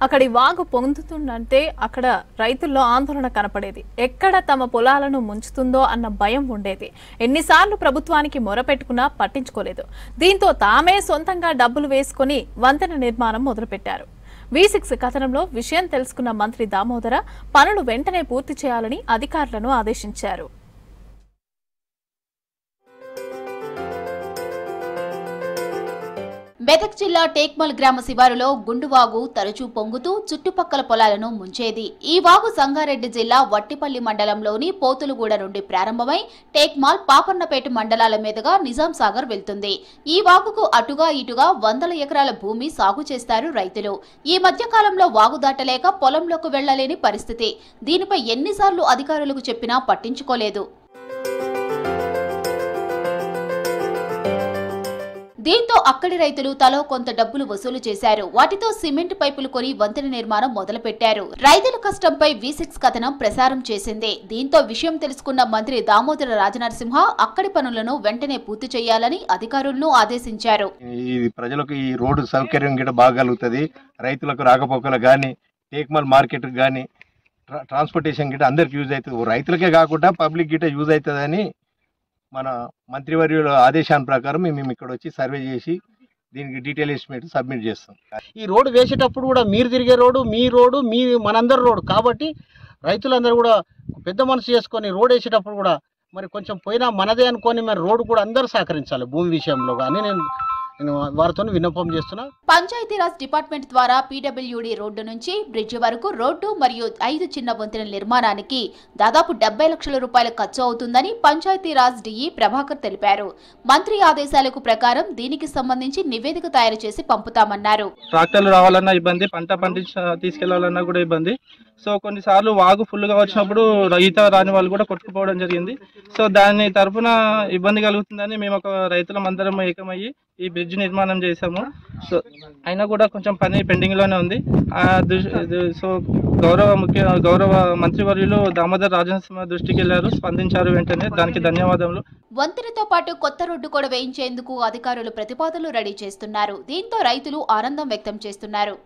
అక్కడి వాగు పొందుతుందంటే అక్కడ రైతుల్లో ఆందోళన కనపడేది. ఎక్కడ తమ పొలాలను ముంచుతుందో అన్న భయం ఉండేది. ఎన్నిసార్లు ప్రభుత్వానికి మొరపెట్టుకున్నా పట్టించుకోలేదు. దీంతో తామే సొంతంగా డబ్బులు వేసుకుని వంతెన నిర్మాణం మొదలుపెట్టారు. V6 కథనంలో విషయం తెలుసుకున్న మంత్రి దామోదర పనులు వెంటనే పూర్తి చేయాలని అధికారులను ఆదేశించారు. మెదక్ జిల్లా టేక్మల్ గ్రామ శివారులో గుండువాగు తరచూ పొంగుతూ చుట్టుపక్కల పొలాలను ముంచేది. ఈ వాగు సంగారెడ్డి జిల్లా వట్టిపల్లి మండలంలోని పోతులుగూడ నుండి ప్రారంభమై టేక్మాల్, పాపన్నపేట మండలాల మీదుగా నిజాం సాగర్ వెళ్తుంది. ఈ వాగుకు అటుగా ఇటుగా వందల ఎకరాల భూమి సాగు చేస్తారు రైతులు. ఈ మధ్య కాలంలో వాగు దాటలేక పొలంలోకి వెళ్లలేని పరిస్థితి. దీనిపై ఎన్నిసార్లు అధికారులకు చెప్పినా పట్టించుకోలేదు. దీంతో అక్కడి రైతులు తలో కొంత డబ్బులు వసూలు చేశారు. వాటితో సిమెంట్ పైపులు కొని వంతెన నిర్మాణం మొదలుపెట్టారు. రైతుల కష్టంపై V6 కథనం ప్రసారం చేసింది. దీంతో విషయం తెలుసుకున్న మంత్రి దామోదర రాజనరసింహ అక్కడి పనులను వెంటనే పూర్తి చేయాలని అధికారులను ఆదేశించారు. ప్రజలకు ఈ రోడ్డు సౌకర్యం గిట్ట బాగా కలుగుతుంది. రైతులకు రాకపోకలు కానీ, టేక్మల్ మార్కెట్ కానీ, ట్రాన్స్పోర్టేషన్ గిట్ట అందరికి యూజ్ అవుతుంది. రైతులకే కాకుండా పబ్లిక్ గిట్ట యూజ్ అవుతుందని మన మంత్రివర్యుల ఆదేశాల ప్రకారం మేము ఇక్కడ వచ్చి సర్వే చేసి దీనికి డీటెయిల్ ఎస్టిమేట్ సబ్మిట్ చేస్తాం. ఈ రోడ్డు వేసేటప్పుడు కూడా మీరు తిరిగే రోడ్డు మీ మనందరి రోడ్డు కాబట్టి రైతులందరూ కూడా పెద్ద మనసు చేసుకొని రోడ్ వేసేటప్పుడు కూడా మరి కొంచెం పోయినా మనదే అనుకొని మరి రోడ్డు కూడా అందరూ సహకరించాలి. భూమి విషయంలో కానీ నేను వారితో విన్నపం చేస్తున్నా. పంచాయతీరాజ్ డిపార్ట్మెంట్ ద్వారా PWD రోడ్డు నుంచి బ్రిడ్జి వరకు రోడ్డు మరియు 5 చిన్న వంతెనల నిర్మాణానికి దాదాపు 70 లక్షల రూపాయలు ఖర్చు అవుతుందని పంచాయతీరాజ్ DE ప్రభాకర్ తెలిపారు. మంత్రి ఆదేశాలకు ప్రకారం దీనికి సంబంధించి నివేదిక తయారు చేసి పంపుతామన్నారు. ట్రాక్టర్లు రావాలన్నా ఇబ్బంది, పంట తీసుకెళ్లాలన్నా కూడా ఇబ్బంది. సో కొన్నిసార్లు వాగు ఫుల్గా వచ్చినప్పుడు ఈత రాని వాళ్ళు కూడా కొట్టుకుపోవడం జరిగింది. సో దాని తరఫున ఇబ్బంది కలుగుతుందని మేము ఒక రైతులం అందరం ఏకమయ్యి ఈ బ్రిడ్జ్ నిర్మాణం చేశాము. సో అయినా కూడా కొంచెం పని పెండింగ్లోనే ఉంది. సో గౌరవ మంత్రివర్యులు దామోదర్ రాజనరసింహ దృష్టికి వెళ్లారు, స్పందించారు. వెంటనే దానికి ధన్యవాదములు. వంతెనతో పాటు కొత్త రోడ్డు కూడా వేయించేందుకు అధికారులు ప్రతిపాదనలు రెడీ చేస్తున్నారు. దీంతో రైతులు ఆనందం వ్యక్తం చేస్తున్నారు.